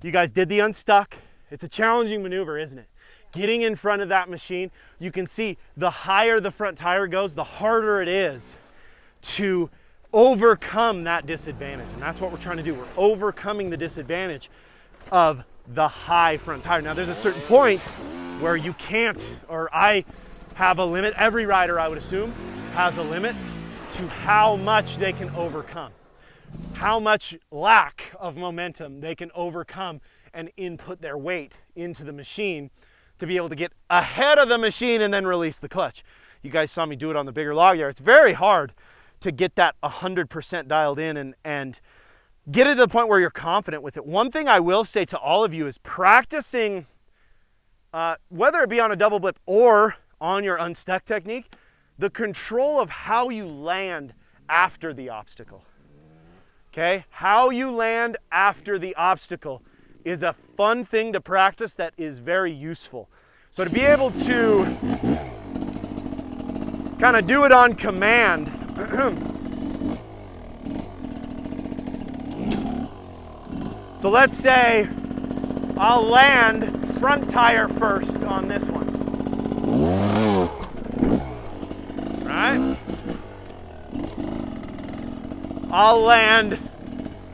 You guys did the unstuck. It's a challenging maneuver, isn't it? Getting in front of that machine, you can see the higher the front tire goes, the harder it is to overcome that disadvantage. And that's what we're trying to do. We're overcoming the disadvantage of the high front tire. Now there's a certain point where you can't, or I have a limit. Every rider, I would assume, has a limit to how much they can overcome, how much lack of momentum they can overcome and input their weight into the machine to be able to get ahead of the machine and then release the clutch. You guys saw me do it on the bigger log yard. It's very hard to get that 100% dialed in and get it to the point where you're confident with it. One thing I will say to all of you is practicing, whether it be on a double blip or on your unstuck technique, the control of how you land after the obstacle. Okay? How you land after the obstacle is a fun thing to practice that is very useful. So to be able to kind of do it on command, so let's say I'll land front tire first on this one. Right? I'll land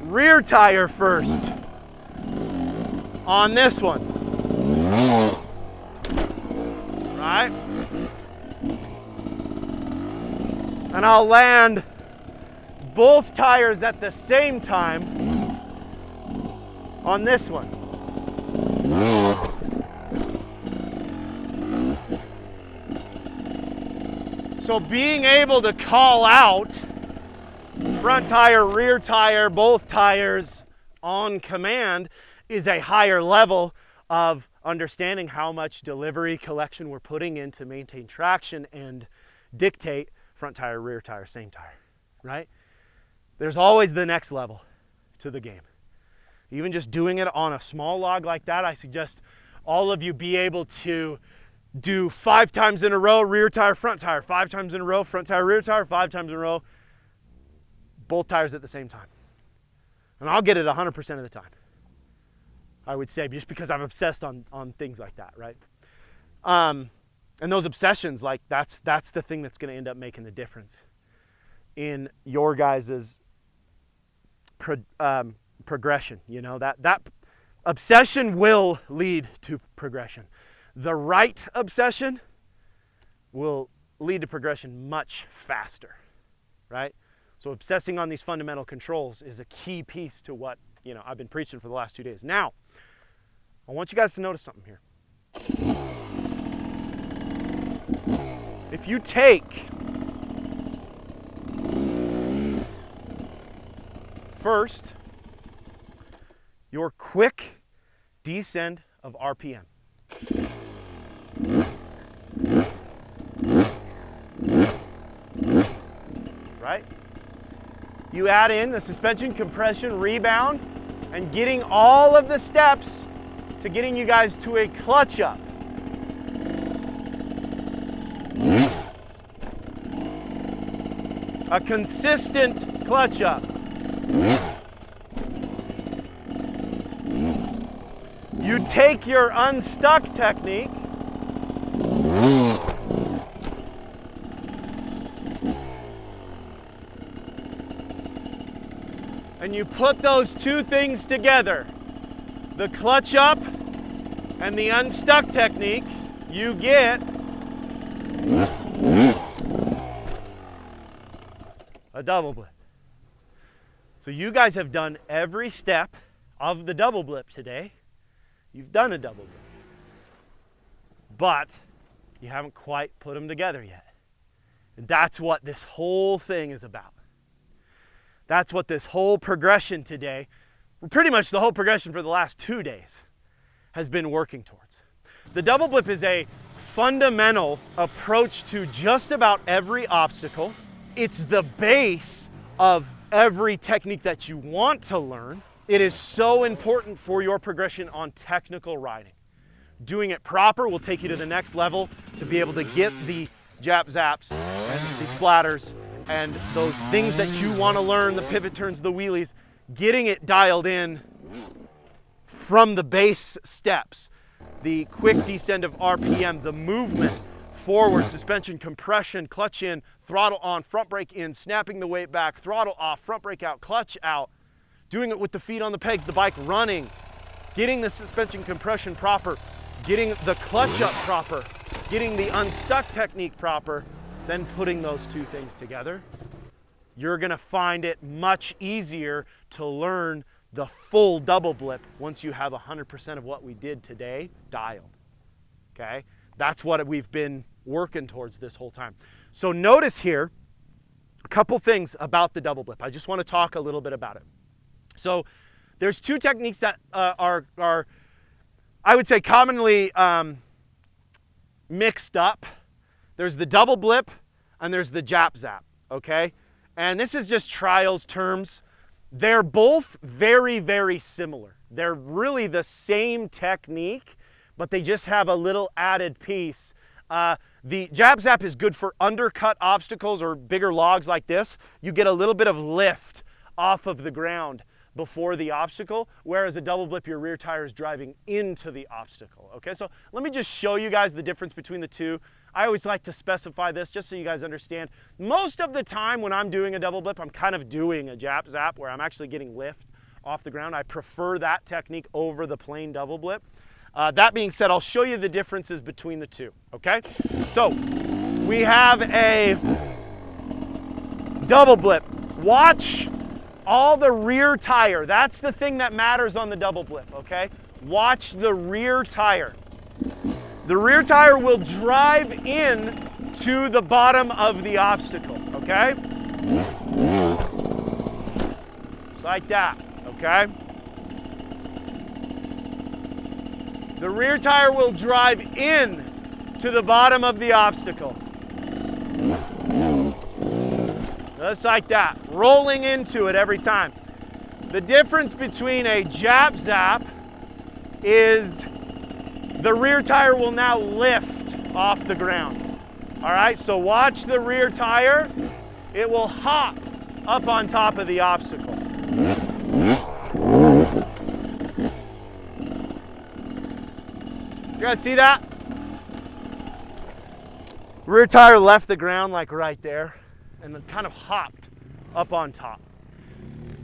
rear tire first on this one. Right? And I'll land both tires at the same time on this one. So being able to call out front tire, rear tire, both tires on command is a higher level of understanding how much delivery collection we're putting in to maintain traction and dictate front tire, rear tire, same tire, right? There's always the next level to the game. Even just doing it on a small log like that, I suggest all of you be able to do 5 times in a row, rear tire, front tire, 5 times in a row, front tire, rear tire, 5 times in a row, both tires at the same time. And I'll get it 100% of the time, I would say, just because I'm obsessed on things like that, right? And those obsessions, like that's the thing that's going to end up making the difference in your guys' progression. You know, that obsession will lead to progression. The right obsession will lead to progression much faster, right? So obsessing on these fundamental controls is a key piece to what, you know, I've been preaching for the last 2 days. Now, I want you guys to notice something here. If you take first your quick descend of RPM, right? You add in the suspension, compression, rebound, and getting all of the steps to getting you guys to a clutch up. A consistent clutch up. You take your unstuck technique and you put those two things together, the clutch up and the unstuck technique, you get a double blip. So you guys have done every step of the double blip today. You've done a double blip, but you haven't quite put them together yet. And that's what this whole thing is about. That's what this whole progression today, pretty much the whole progression for the last 2 days, has been working towards. The double blip is a fundamental approach to just about every obstacle. It's the base of every technique that you want to learn. It is so important for your progression on technical riding. Doing it proper will take you to the next level to be able to get the jap zaps and the splatters and those things that you want to learn, the pivot turns, the wheelies, getting it dialed in from the base steps, the quick descent of RPM, the movement, forward, suspension, compression, clutch in, throttle on, front brake in, snapping the weight back, throttle off, front brake out, clutch out, doing it with the feet on the pegs, the bike running, getting the suspension compression proper, getting the clutch up proper, getting the unstuck technique proper, then putting those two things together, you're gonna find it much easier to learn the full double blip once you have 100% of what we did today dialed, okay? That's what we've been working towards this whole time. So notice here a couple things about the double blip. I just want to talk a little bit about it. So there's two techniques that are I would say commonly mixed up. There's the double blip and there's the jap zap, okay? And this is just trials terms. They're both very, very similar. They're really the same technique, but they just have a little added piece. The jab zap is good for undercut obstacles or bigger logs like this. You get a little bit of lift off of the ground before the obstacle, whereas a double blip, your rear tire is driving into the obstacle, okay? So let me just show you guys the difference between the two. I always like to specify this just so you guys understand. Most of the time when I'm doing a double blip, I'm kind of doing a jab zap where I'm actually getting lift off the ground. I prefer that technique over the plain double blip. That being said, I'll show you the differences between the two, okay? So we have a double blip. Watch all the rear tire. That's the thing that matters on the double blip, okay? Watch the rear tire. The rear tire will drive in to the bottom of the obstacle, okay? Just like that, okay? The rear tire will drive in to the bottom of the obstacle. Just like that, rolling into it every time. The difference between a jab zap is the rear tire will now lift off the ground. All right, so watch the rear tire. It will hop up on top of the obstacle. You guys see that? Rear tire left the ground like right there and then kind of hopped up on top.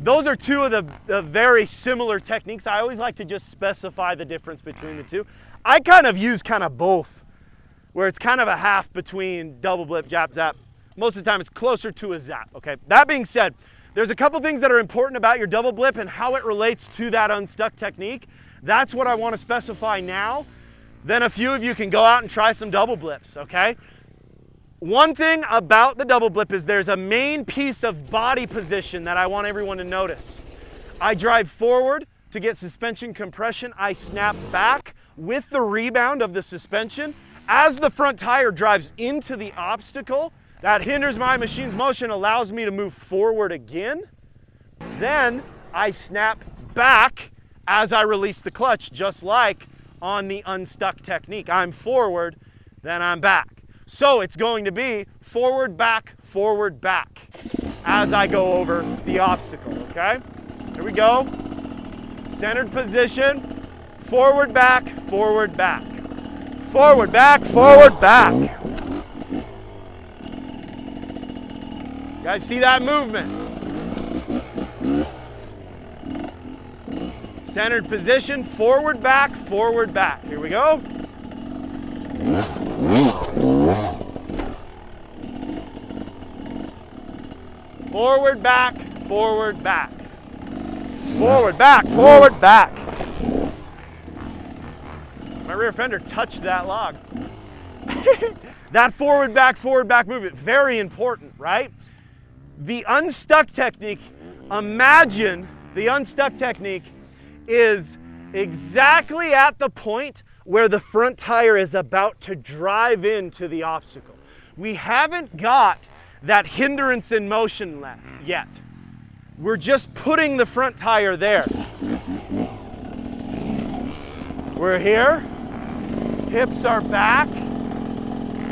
Those are two of the very similar techniques. I always like to just specify the difference between the two. I kind of use kind of both, where it's kind of a half between double blip, jab, zap. Most of the time it's closer to a zap, okay? That being said, there's a couple things that are important about your double blip and how it relates to that unstuck technique. That's what I want to specify now. Then a few of you can go out and try some double blips, okay? One thing about the double blip is there's a main piece of body position that I want everyone to notice. I drive forward to get suspension compression. I snap back with the rebound of the suspension. As the front tire drives into the obstacle, that hinders my machine's motion, allows me to move forward again. Then I snap back as I release the clutch, just like on the unstuck technique. I'm forward, then I'm back. So it's going to be forward, back, as I go over the obstacle, okay? Here we go. Centered position, forward, back, forward, back. Forward, back, forward, back. You guys see that movement? Centered position, forward, back, forward, back. Here we go. Forward, back, forward, back. Forward, back, forward, back. My rear fender touched that log. That forward, back movement, very important, right? The unstuck technique, imagine the unstuck technique is exactly at the point where the front tire is about to drive into the obstacle. We haven't got that hindrance in motion yet. We're just putting the front tire there. We're here, hips are back.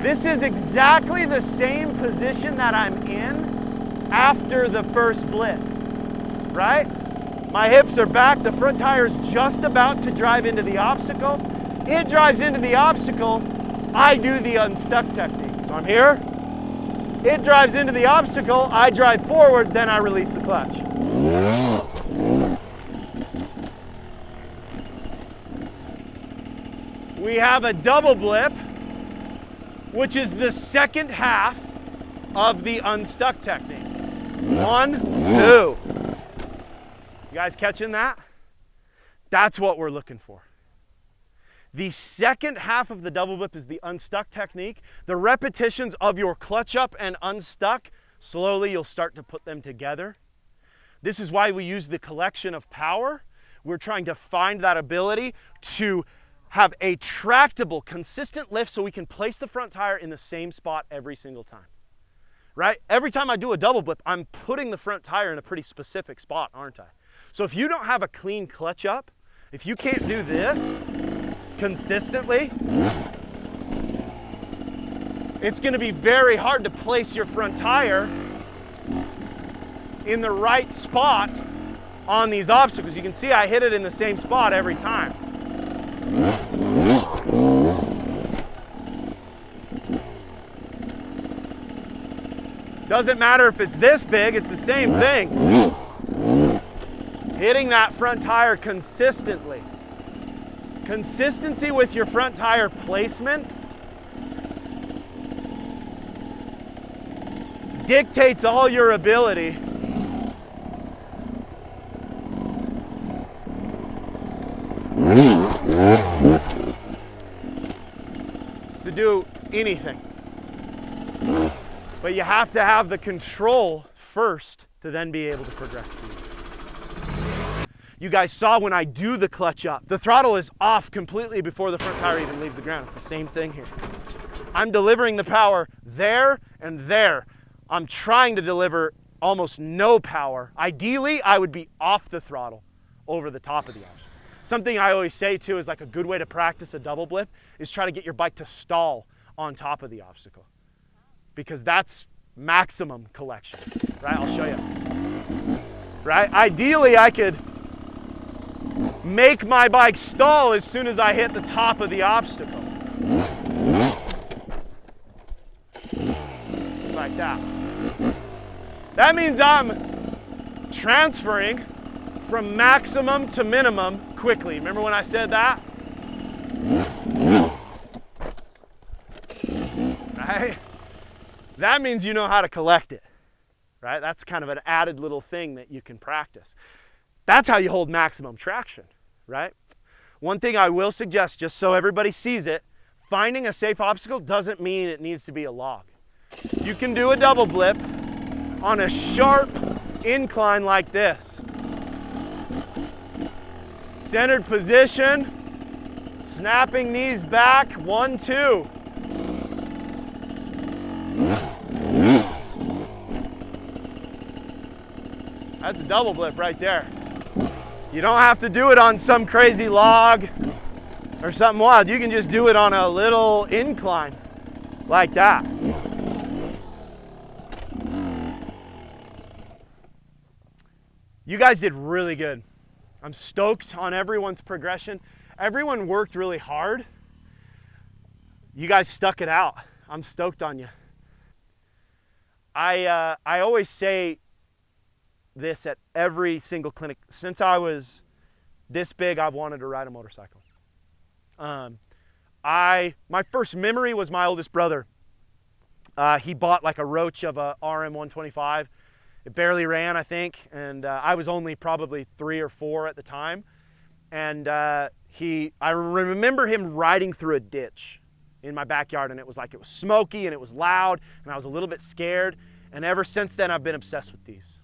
This is exactly the same position that I'm in after the first blip, right? My hips are back. The front tire is just about to drive into the obstacle. It drives into the obstacle. I do the unstuck technique. So I'm here. It drives into the obstacle. I drive forward, then I release the clutch. We have a double blip, which is the second half of the unstuck technique. 1, 2. You guys catching that? That's what we're looking for. The second half of the double blip is the unstuck technique. The repetitions of your clutch up and unstuck, slowly you'll start to put them together. This is why we use the collection of power. We're trying to find that ability to have a tractable, consistent lift so we can place the front tire in the same spot every single time, right? Every time I do a double blip, I'm putting the front tire in a pretty specific spot, aren't I? So if you don't have a clean clutch up, if you can't do this consistently, it's going to be very hard to place your front tire in the right spot on these obstacles. You can see I hit it in the same spot every time. Doesn't matter if it's this big, it's the same thing. Hitting that front tire consistently. Consistency with your front tire placement dictates all your ability to do anything. But you have to have the control first to then be able to progress. You guys saw when I do the clutch up, the throttle is off completely before the front tire even leaves the ground. It's the same thing here. I'm delivering the power there and there. I'm trying to deliver almost no power. Ideally, I would be off the throttle over the top of the obstacle. Something I always say too is like a good way to practice a double blip is try to get your bike to stall on top of the obstacle, because that's maximum collection, right? I'll show you, right? Ideally, I could make my bike stall as soon as I hit the top of the obstacle. Like that. That means I'm transferring from maximum to minimum quickly. Remember when I said that? Right? That means you know how to collect it, right? That's kind of an added little thing that you can practice. That's how you hold maximum traction, right? One thing I will suggest, just so everybody sees it, finding a safe obstacle doesn't mean it needs to be a log. You can do a double blip on a sharp incline like this. Centered position, snapping knees back, 1, 2. That's a double blip right there. You don't have to do it on some crazy log or something wild. You can just do it on a little incline like that. You guys did really good. I'm stoked on everyone's progression. Everyone worked really hard. You guys stuck it out. I'm stoked on you. I always say this at every single clinic. Since I was this big, I've wanted to ride a motorcycle. My first memory was my oldest brother. He bought like a roach of a RM 125. It barely ran, I think, and I was only probably 3 or 4 at the time. And I remember him riding through a ditch in my backyard, and it was smoky and it was loud, and I was a little bit scared. And ever since then, I've been obsessed with these.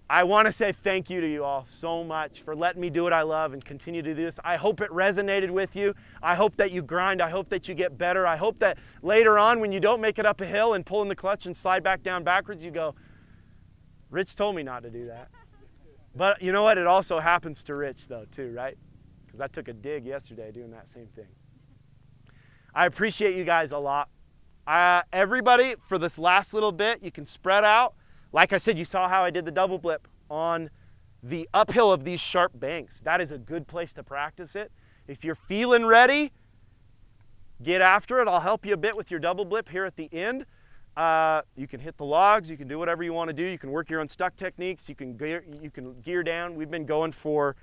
I want to say thank you to you all so much for letting me do what I love and continue to do this. I hope it resonated with you. I hope that you grind. I hope that you get better. I hope that later on, when you don't make it up a hill and pull in the clutch and slide back down backwards, you go, Rich told me not to do that. But you know what? It also happens to Rich though too, right? Because I took a dig yesterday doing that same thing. I appreciate you guys a lot. Everybody, for this last little bit, you can spread out. Like I said, you saw how I did the double blip on the uphill of these sharp banks. That is a good place to practice it. If you're feeling ready, get after it. I'll help you a bit with your double blip here at the end. You can hit the logs, you can do whatever you want to do. You can work your unstuck techniques, you can gear down. We've been going for,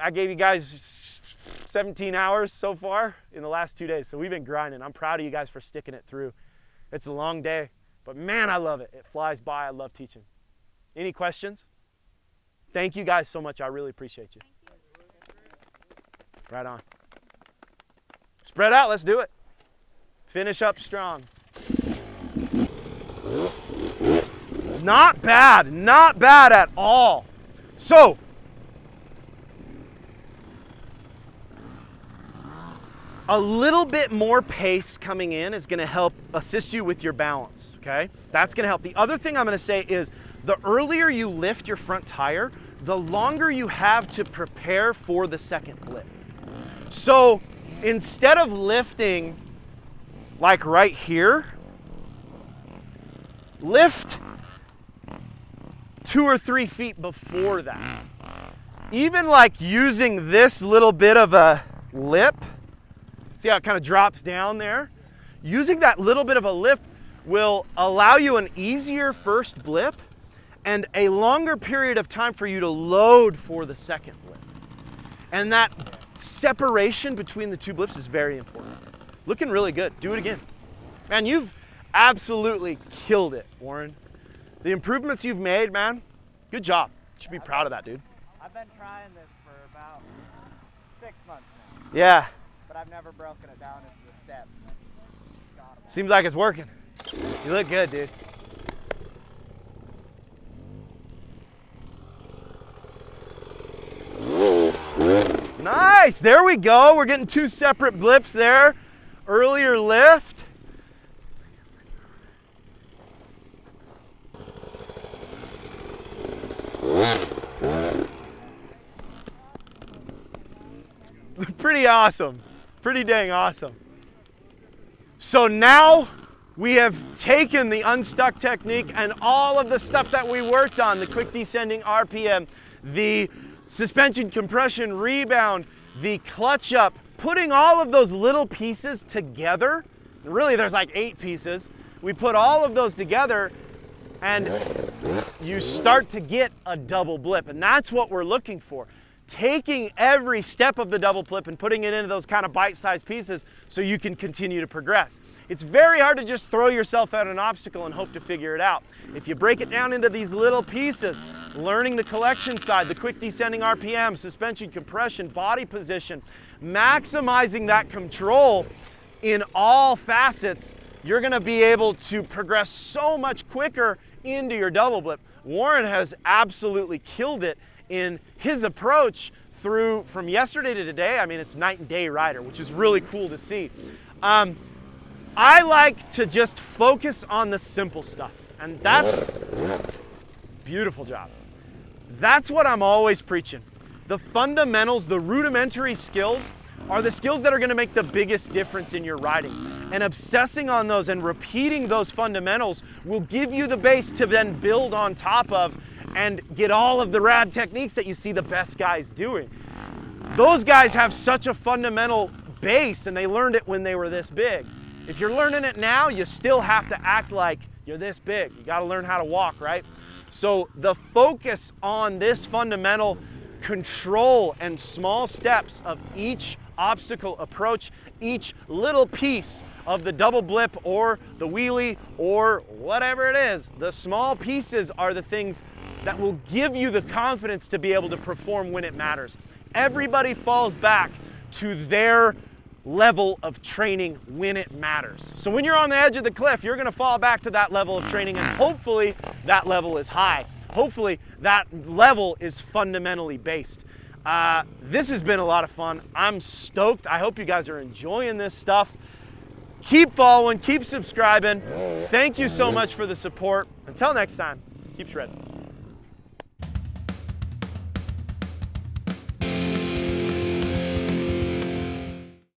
I gave you guys 17 hours so far in the last 2 days. So we've been grinding. I'm proud of you guys for sticking it through. It's a long day, but man, I love it. It flies by. I love teaching. Any questions? Thank you guys so much. I really appreciate you. Right on. Spread out. Let's do it. Finish up strong. Not bad. Not bad at all. So, a little bit more pace coming in is going to help assist you with your balance, okay? That's going to help. The other thing I'm going to say is the earlier you lift your front tire, the longer you have to prepare for the second blip. So instead of lifting like right here, lift 2 or 3 feet before that. Even like using this little bit of a lip, see how it kind of drops down there? Using that little bit of a lift will allow you an easier first blip and a longer period of time for you to load for the second blip. And that separation between the two blips is very important. Looking really good. Do it again. Man, you've absolutely killed it, Warren. The improvements you've made, man, good job. You should be proud of that, dude. I've been trying this for about 6 months now. Yeah. But I've never broken it down into the steps. Seems like it's working. You look good, dude. Nice, there we go. We're getting 2 separate blips there. Earlier lift. Pretty awesome. Pretty dang awesome. So now we have taken the unstuck technique and all of the stuff that we worked on, the quick descending RPM, the suspension compression rebound, the clutch up, putting all of those little pieces together. Really, there's like 8 pieces. We put all of those together and you start to get a double blip, and that's what we're looking for. Taking every step of the double blip and putting it into those kind of bite-sized pieces so you can continue to progress. It's very hard to just throw yourself at an obstacle and hope to figure it out. If you break it down into these little pieces, learning the collection side, the quick descending RPM, suspension compression, body position, maximizing that control in all facets, you're gonna be able to progress so much quicker into your double blip. Warren has absolutely killed it in his approach through from yesterday to today. I mean, it's night and day rider, which is really cool to see. I like to just focus on the simple stuff, and that's beautiful job. That's what I'm always preaching. The fundamentals, the rudimentary skills are the skills that are gonna make the biggest difference in your riding. And obsessing on those and repeating those fundamentals will give you the base to then build on top of and get all of the rad techniques that you see the best guys doing. Those guys have such a fundamental base and they learned it when they were this big. If you're learning it now, you still have to act like you're this big. You gotta learn how to walk, right? So the focus on this fundamental control and small steps of each obstacle approach, each little piece of the double blip or the wheelie or whatever it is, the small pieces are the things that will give you the confidence to be able to perform when it matters. Everybody falls back to their level of training when it matters. So when you're on the edge of the cliff, you're gonna fall back to that level of training, and hopefully that level is high. Hopefully that level is fundamentally based. This has been a lot of fun. I'm stoked. I hope you guys are enjoying this stuff. Keep following, keep subscribing. Thank you so much for the support. Until next time, keep shredding.